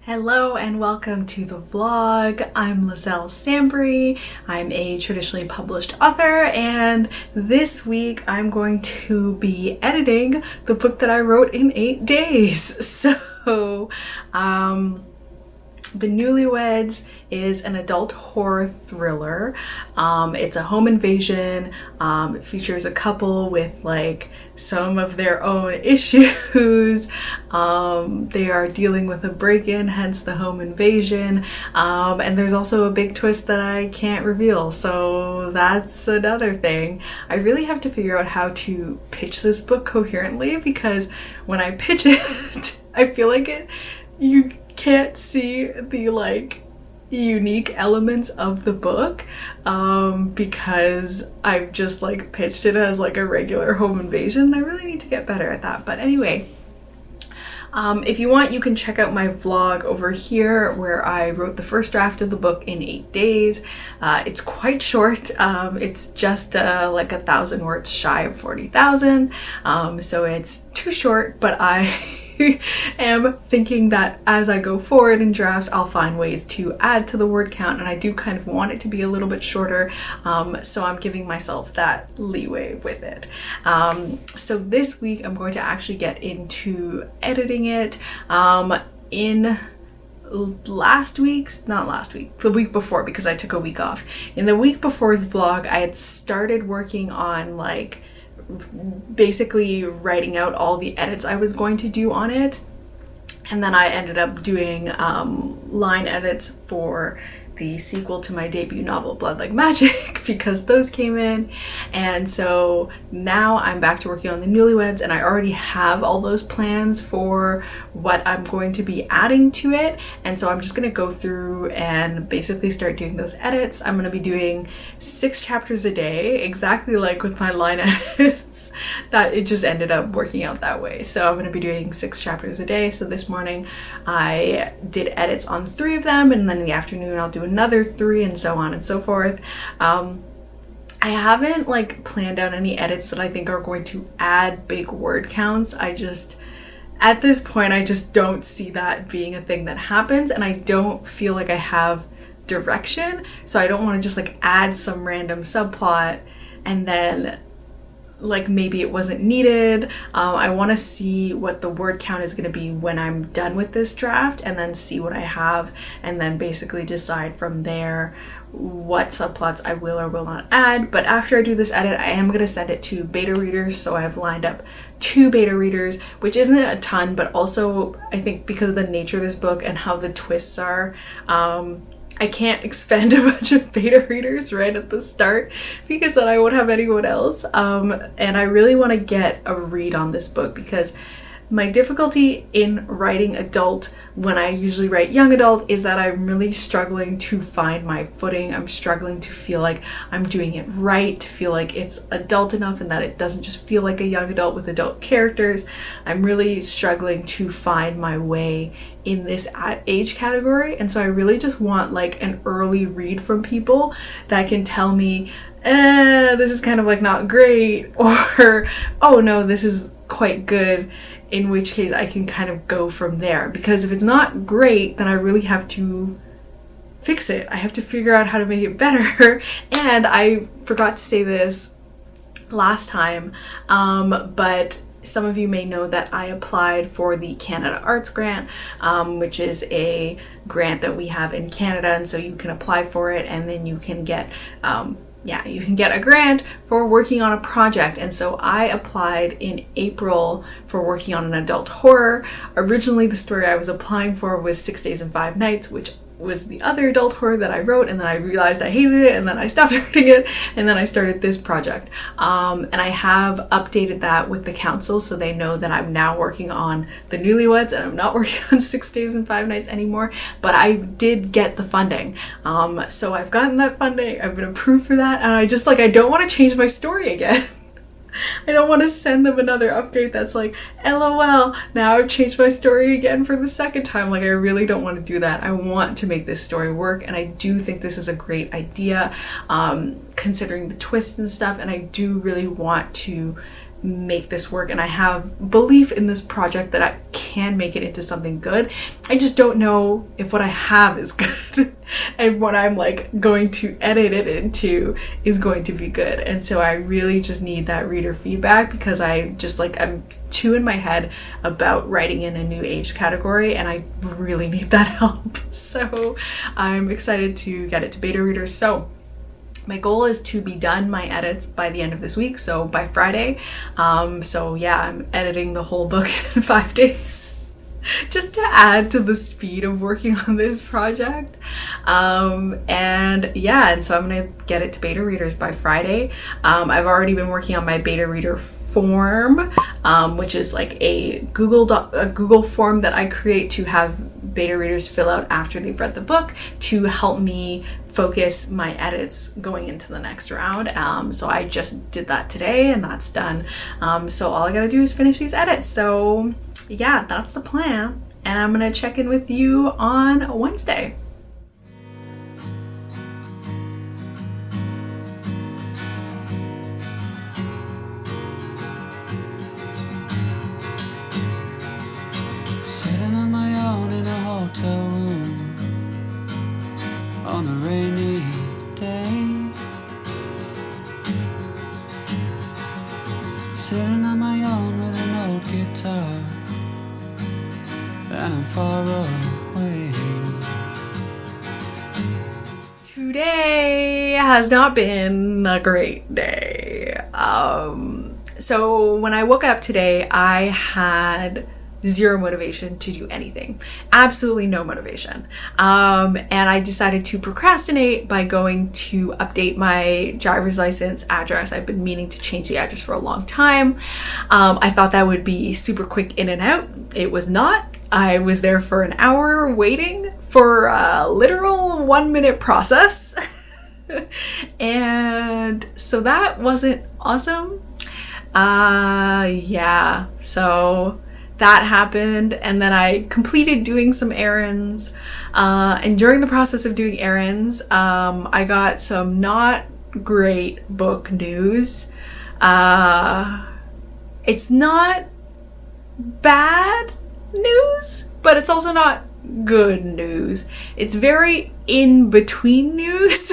Hello and welcome to the vlog. I'm Liselle Sambury. I'm a traditionally published author, and this week I'm going to be editing the book that I wrote in 8 days. So, The Newlyweds is an adult horror thriller. It's a home invasion. It features a couple with like some of their own issues. They are dealing with a break-in, hence the home invasion. And there's also a big twist that I can't reveal, so that's another thing. I really have to figure out how to pitch this book coherently, because when I pitch it, I feel like you can't see the like unique elements of the book because I've just like pitched it as like a regular home invasion. I really need to get better at that. But anyway, if you want, you can check out my vlog over here where I wrote the first draft of the book in 8 days. It's quite short. It's just like 1,000 words shy of 40,000. So it's too short, but I am thinking that as I go forward in drafts, I'll find ways to add to the word count, and I do kind of want it to be a little bit shorter, so I'm giving myself that leeway with it. So this week I'm going to actually get into editing it. In the week before, because I took a week off. In the week before's vlog, I had started working on like basically writing out all the edits I was going to do on it, and then I ended up doing line edits for the sequel to my debut novel Blood Like Magic because those came in. And so now I'm back to working on the Newlyweds, and I already have all those plans for what I'm going to be adding to it, and so I'm just gonna go through and basically start doing those edits. I'm gonna be doing 6 chapters a day, exactly like with my line edits, that it just ended up working out that way. So I'm gonna be doing 6 chapters a day. So this morning I did edits on 3 of them, and then in the afternoon I'll do another 3, and so on and so forth. I haven't like planned out any edits that I think are going to add big word counts. At this point, I just don't see that being a thing that happens, and I don't feel like I have direction, so I don't want to just like add some random subplot and then like maybe it wasn't needed. I want to see what the word count is going to be when I'm done with this draft, and then see what I have, and then basically decide from there what subplots I will or will not add. But after I do this edit, I am going to send it to beta readers, so I have lined up 2 beta readers, which isn't a ton, but also I think because of the nature of this book and how the twists are, I can't expend a bunch of beta readers right at the start, because then I won't have anyone else. And I really want to get a read on this book, because my difficulty in writing adult when I usually write young adult is that I'm really struggling to find my footing. I'm struggling to feel like I'm doing it right, to feel like it's adult enough and that it doesn't just feel like a young adult with adult characters. I'm really struggling to find my way in this age category, and so I really just want like an early read from people that can tell me, this is kind of like not great, or oh no, this is quite good, in which case I can kind of go from there. Because if it's not great, then I really have to fix it. I have to figure out how to make it better. And I forgot to say this last time, but some of you may know that I applied for the Canada Arts Grant, which is a grant that we have in Canada, and so you can apply for it, and then you can get you can get a grant for working on a project. And so I applied in April for working on an adult horror. Originally, the story I was applying for was 6 Days and 5 Nights, which was the other adult horror that I wrote, and then I realized I hated it, and then I stopped writing it, and then I started this project. And I have updated that with the council, so they know that I'm now working on the Newlyweds, and I'm not working on 6 Days and 5 Nights anymore, but I did get the funding. So I've gotten that funding, I've been approved for that, and I don't want to change my story again. I don't want to send them another update that's like, LOL, now I've changed my story again for the second time. Like, I really don't want to do that. I want to make this story work, and I do think this is a great idea, considering the twists and stuff, and I do really want to make this work, and I have belief in this project that I can make it into something good. I just don't know if what I have is good and what I'm like going to edit it into is going to be good. And so I really just need that reader feedback, because I'm too in my head about writing in a new age category, and I really need that help. So I'm excited to get it to beta readers. So my goal is to be done my edits by the end of this week, so by Friday. So yeah, I'm editing the whole book in 5 days just to add to the speed of working on this project. And so I'm gonna get it to beta readers by Friday. I've already been working on my beta reader form, which is like a Google form that I create to have beta readers fill out after they've read the book to help me focus my edits going into the next round. So I just did that today, and that's done. So all I gotta do is finish these edits. So yeah, that's the plan, and I'm gonna check in with you on Wednesday. Sitting on my own in a hotel room on a rainy day. Sitting on my own with an old guitar, and I'm far away. Today has not been a great day. So when I woke up today, I had zero motivation to do anything. Absolutely no motivation. And I decided to procrastinate by going to update my driver's license address. I've been meaning to change the address for a long time. I thought that would be super quick in and out. It was not. I was there for an hour waiting for a literal 1 minute process. And so that wasn't awesome. So that happened, and then I completed doing some errands, and during the process of doing errands, I got some not great book news. It's not bad news, but it's also not good news. It's very in between news.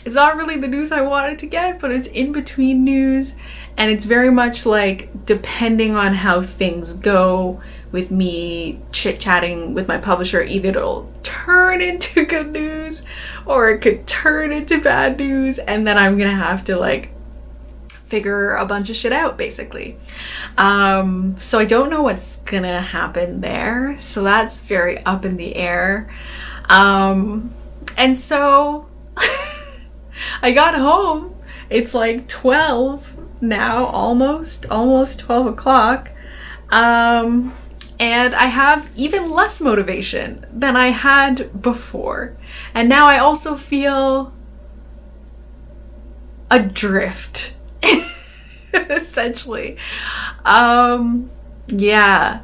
It's not really the news I wanted to get, but it's in between news, and it's very much like, depending on how things go with me chit-chatting with my publisher, either it'll turn into good news or it could turn into bad news, and then I'm gonna have to like figure a bunch of shit out, basically. So I don't know what's gonna happen there, so that's very up in the air. And so I got home. It's like 12 now, almost 12 o'clock. And I have even less motivation than I had before. And now I also feel adrift, essentially.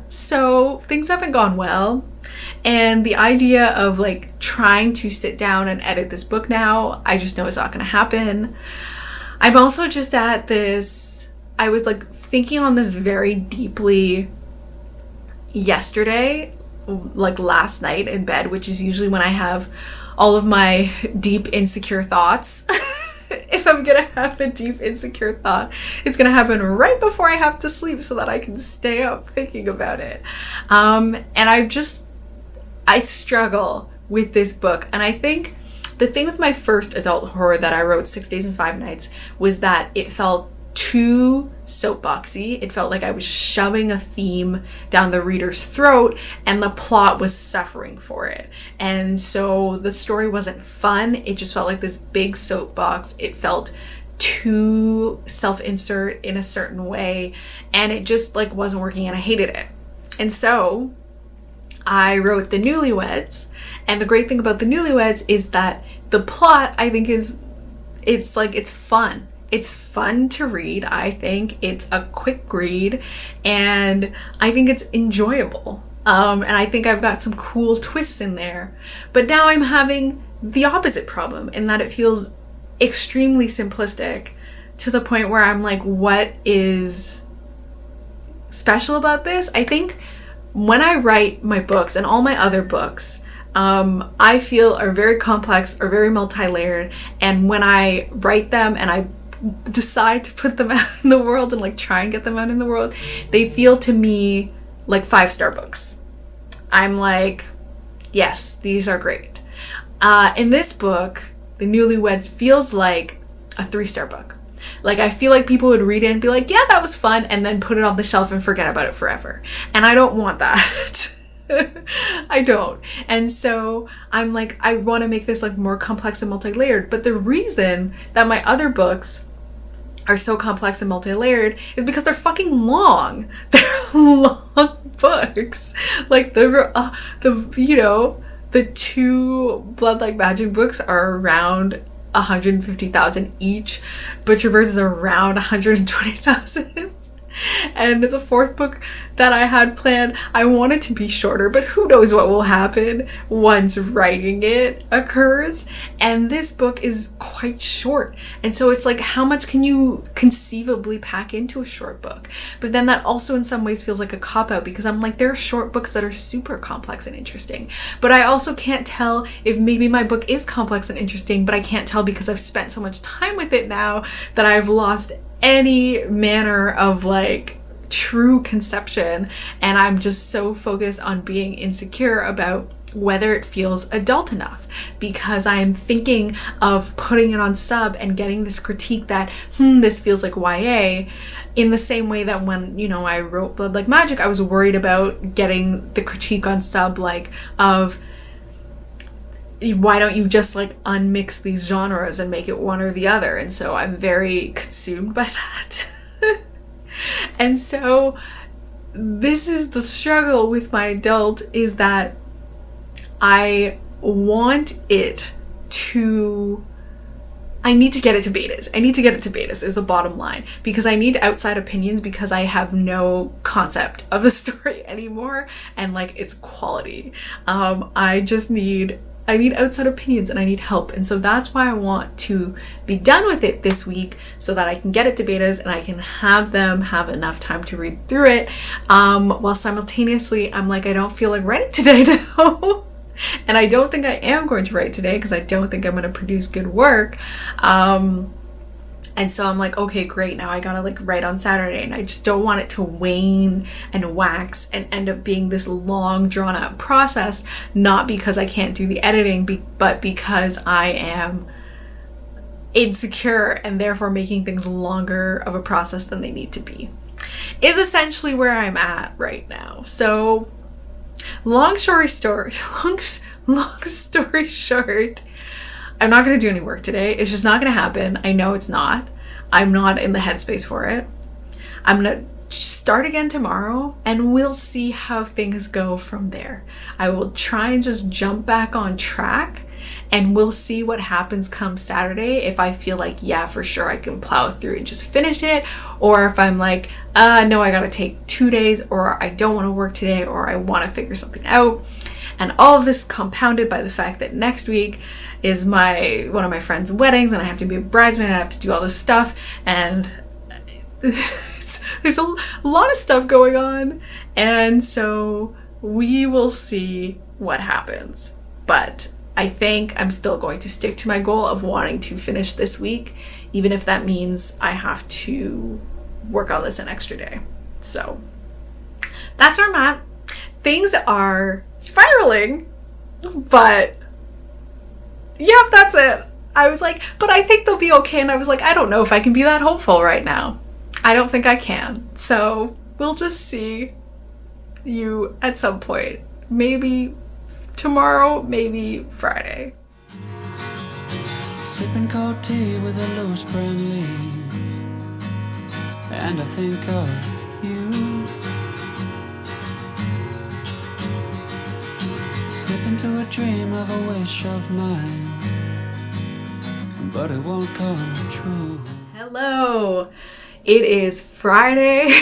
So things haven't gone well. And the idea of like trying to sit down and edit this book now, I just know it's not gonna happen. I'm also just at this, I was like thinking on this very deeply yesterday, like last night in bed, which is usually when I have all of my deep insecure thoughts. If I'm gonna have a deep insecure thought, it's gonna happen right before I have to sleep so that I can stay up thinking about it. And I struggle with this book. And I think the thing with my first adult horror that I wrote, 6 Days and 5 Nights, was that it felt too soapboxy. It felt like I was shoving a theme down the reader's throat and the plot was suffering for it. And so the story wasn't fun. It just felt like this big soapbox. It felt too self-insert in a certain way, and it just like wasn't working, and I hated it. And so I wrote the Newlyweds, and the great thing about the Newlyweds is that the plot, I think, it's fun. It's fun to read. I think it's a quick read, and I think it's enjoyable. And I think I've got some cool twists in there. But now I'm having the opposite problem, in that it feels extremely simplistic to the point where I'm like, what is special about this? I think when I write my books and all my other books, I feel are very complex or very multi-layered, and when I write them and I decide to put them out in the world and like try and get them out in the world, they feel to me like 5-star books. I'm like, yes, these are great. In this book, The Newlyweds feels like a 3-star book. Like, I feel like people would read it and be like, yeah, that was fun, and then put it on the shelf and forget about it forever. And I don't want that. I don't. And so I'm like, I want to make this like more complex and multi-layered. But the reason that my other books are so complex and multi-layered is because they're fucking long. They're long books. Like the you know, the 2 Blood Like Magic books are around 150,000 each. Butcherverse is around 120,000. And the 4th book that I had planned, I wanted to be shorter, but who knows what will happen once writing it occurs. And this book is quite short. And so it's like, how much can you conceivably pack into a short book? But then that also in some ways feels like a cop-out, because I'm like, there are short books that are super complex and interesting. But I also can't tell if maybe my book is complex and interesting, but I can't tell because I've spent so much time with it now that I've lost any manner of like true conception, and I'm just so focused on being insecure about whether it feels adult enough, because I'm thinking of putting it on sub and getting this critique that this feels like YA, in the same way that when, you know, I wrote Blood Like Magic, I was worried about getting the critique on sub like of, why don't you just like unmix these genres and make it one or the other? And so I'm very consumed by that. And so this is the struggle with my adult, is that I want it to, I need to get it to betas. I need to get it to betas is the bottom line, because I need outside opinions, because I have no concept of the story anymore and like its quality. I need outside opinions and I need help. And so that's why I want to be done with it this week, so that I can get it to betas and I can have them have enough time to read through it. While simultaneously, I'm like, I don't feel like writing today now. And I don't think I am going to write today, because I don't think I'm going to produce good work. And so I'm like, okay, great. Now I gotta like write on Saturday, and I just don't want it to wane and wax and end up being this long drawn out process, not because I can't do the editing, but because I am insecure and therefore making things longer of a process than they need to be, is essentially where I'm at right now. So long story short, I'm not going to do any work today. It's just not going to happen. I know it's not. I'm not in the headspace for it. I'm going to start again tomorrow, and we'll see how things go from there. I will try and just jump back on track, and we'll see what happens come Saturday. If I feel like, yeah, for sure I can plow through and just finish it, or if I'm like, no, I got to take 2 days, or I don't want to work today, or I want to figure something out. And all of this compounded by the fact that next week is one of my friends' weddings, and I have to be a bridesmaid, and I have to do all this stuff, and there's a lot of stuff going on, and so we will see what happens. But I think I'm still going to stick to my goal of wanting to finish this week, even if that means I have to work on this an extra day. So that's where I'm at. Things are spiraling, but yeah, that's it. I was like, but I think they'll be okay. And I was like, I don't know if I can be that hopeful right now. I don't think I can. So we'll just see you at some point. Maybe tomorrow, maybe Friday. Sipping cold tea with a loose brown leaf, and I think of you. Slip into a dream of a wish of mine, but it won't come true. Hello, it is Friday.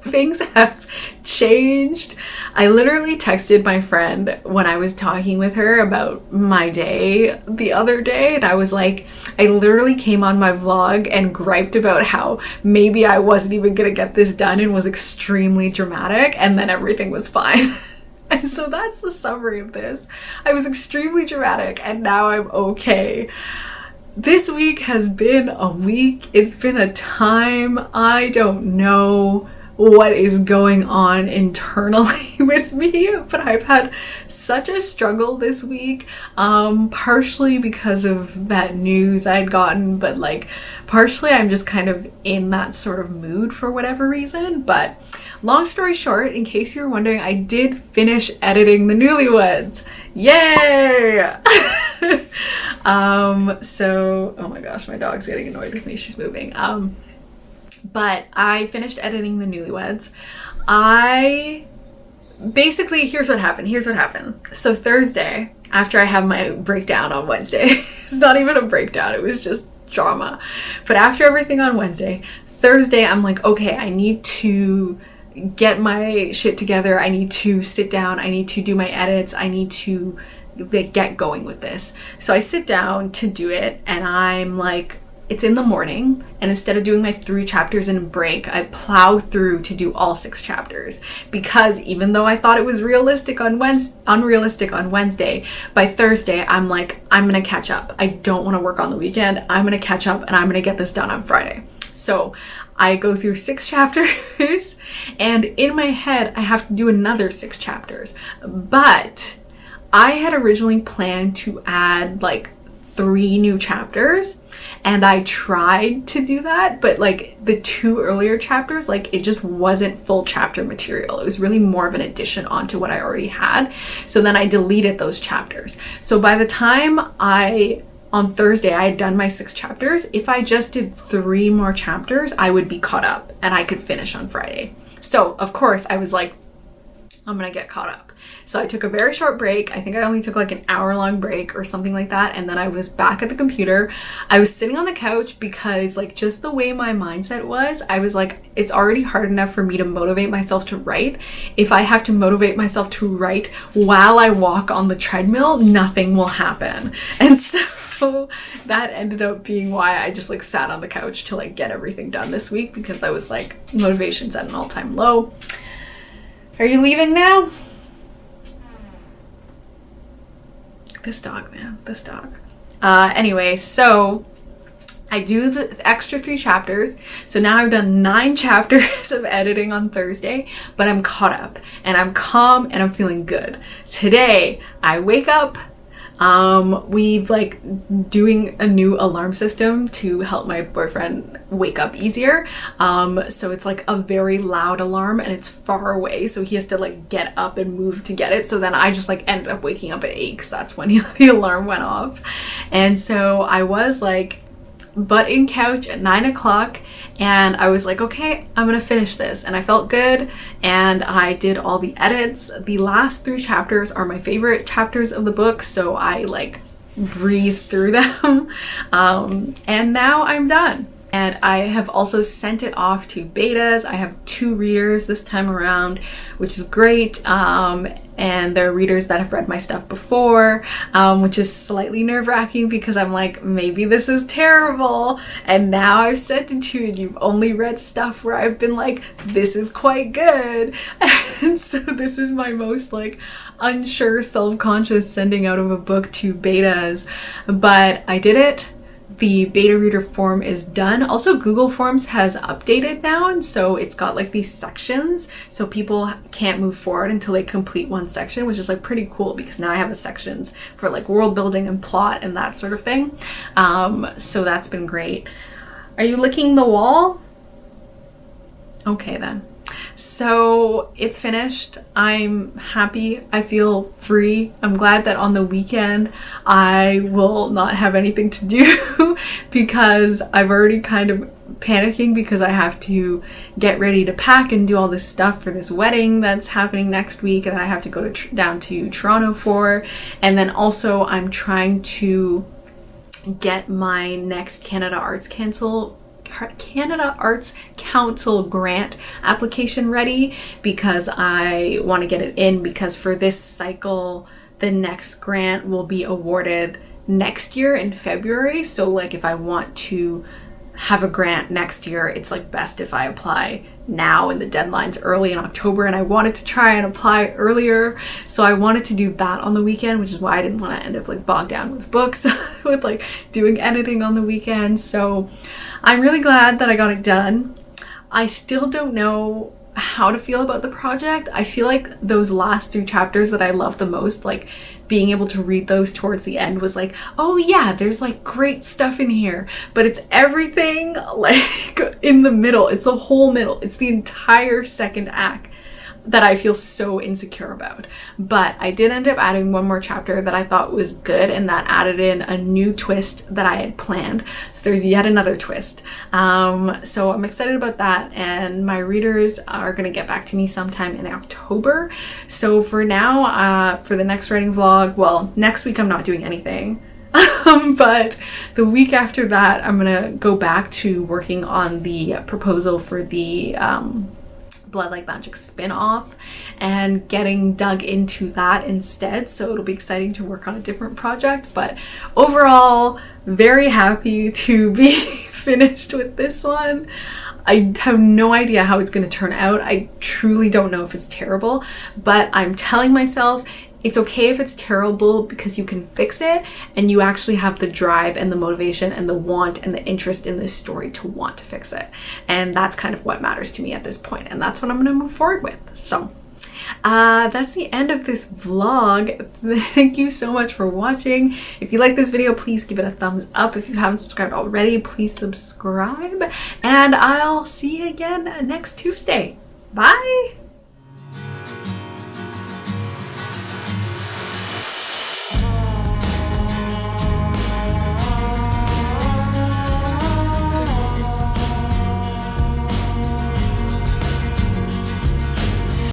Things have changed. I literally texted my friend when I was talking with her about my day the other day, and I was like, I literally came on my vlog and griped about how maybe I wasn't even gonna get this done and was extremely dramatic, and then everything was fine. And so that's the summary of this. I was extremely dramatic and now I'm okay. This week has been a week. It's been a time. I don't know what is going on internally with me, but I've had such a struggle this week, partially because of that news I'd gotten, but like partially I'm just kind of in that sort of mood for whatever reason. But long story short, in case you're wondering, I did finish editing the Newlyweds. Yay! So, oh my gosh, my dog's getting annoyed with me. She's moving. But I finished editing the Newlyweds. Basically, here's what happened. So Thursday, after I have my breakdown on Wednesday, it's not even a breakdown, it was just drama. But after everything on Wednesday, Thursday, I'm like, okay, I need to get my shit together. I need to sit down. I need to do my edits. I need to get going with this. So I sit down to do it, and I'm like, it's in the morning, and instead of doing my 3 chapters in a break, I plow through to do all 6 chapters, because even though I thought it was unrealistic on Wednesday, by Thursday I'm like, I'm gonna catch up. I don't want to work on the weekend. I'm gonna catch up and I'm gonna get this done on Friday. So I go through 6 chapters and in my head I have to do another 6 chapters, but I had originally planned to add like 3 new chapters, and I tried to do that, but like the 2 earlier chapters, like it just wasn't full chapter material. It was really more of an addition onto what I already had. So then I deleted those chapters. So by the time on Thursday, I had done my 6 chapters. If I just did 3 more chapters, I would be caught up and I could finish on Friday. So of course I was like, I'm gonna get caught up. So I took a very short break. I think I only took like an hour-long break or something like that. And then I was back at the computer. I was sitting on the couch because like just the way my mindset was, I was like, it's already hard enough for me to motivate myself to write. If I have to motivate myself to write while I walk on the treadmill, nothing will happen. And so that ended up being why I just like sat on the couch to like get everything done this week, because I was like, motivation's at an all-time low. Are you leaving now? This dog, man, this dog. Anyway, so I do the extra 3 chapters. So now I've done 9 chapters of editing on Thursday, but I'm caught up and I'm calm and I'm feeling good. Today, I wake up. We've like doing a new alarm system to help my boyfriend wake up easier. So it's like a very loud alarm and it's far away. So he has to like get up and move to get it. So then I just like ended up waking up at 8 because that's when the alarm went off. And so I was like butt in couch at 9 o'clock and I was like, okay, I'm gonna finish this. And I felt good and I did all the edits. The last 3 chapters are my favorite chapters of the book, so I like breezed through them. And now I'm done. And I have also sent it off to betas. I have 2 readers this time around, which is great. And they're readers that have read my stuff before, which is slightly nerve-wracking because I'm like, maybe this is terrible. And now I've sent it to you and you've only read stuff where I've been like, this is quite good. And so this is my most like unsure, self-conscious sending out of a book to betas. But I did it. The beta reader form is done. Also, Google Forms has updated now, and so it's got like these sections, so people can't move forward until they complete one section, which is like pretty cool because now I have a sections for like world building and plot and that sort of thing. So that's been great. Are you licking the wall? Okay then. So it's finished. I'm happy. I feel free. I'm glad that on the weekend I will not have anything to do because I've already kind of panicking because I have to get ready to pack and do all this stuff for this wedding that's happening next week and I have to go down to Toronto for. And then also I'm trying to get my next Canada Arts Council Canada Arts Council grant application ready, because I want to get it in, because for this cycle the next grant will be awarded next year in February. So like if I want to have a grant next year, it's like best if I apply now, and the deadline's early in October, and I wanted to try and apply earlier, so I wanted to do that on the weekend, which is why I didn't want to end up like bogged down with books with like doing editing on the weekend. So I'm really glad that I got it done. I still don't know how to feel about the project. I feel like those last 3 chapters that I love the most, like being able to read those towards the end was like, oh yeah, there's like great stuff in here, but it's everything like in the middle. It's the whole middle. It's the entire second act that I feel so insecure about. But I did end up adding one more chapter that I thought was good, and that added in a new twist that I had planned. So there's yet another twist. So I'm excited about that, and my readers are gonna get back to me sometime in October. So for now, for the next writing vlog, well, next week I'm not doing anything. But the week after that, I'm gonna go back to working on the proposal for the Blood Like Magic spin-off and getting dug into that instead. So it'll be exciting to work on a different project, but overall very happy to be finished with this one. I have no idea how it's going to turn out. I truly don't know if it's terrible, but I'm telling myself it's okay if it's terrible, because you can fix it, and you actually have the drive and the motivation and the want and the interest in this story to want to fix it. And that's kind of what matters to me at this point, and that's what I'm going to move forward with. So that's the end of this vlog. Thank you so much for watching. If you like this video, please give it a thumbs up. If you haven't subscribed already, please subscribe, and I'll see you again next Tuesday. Bye.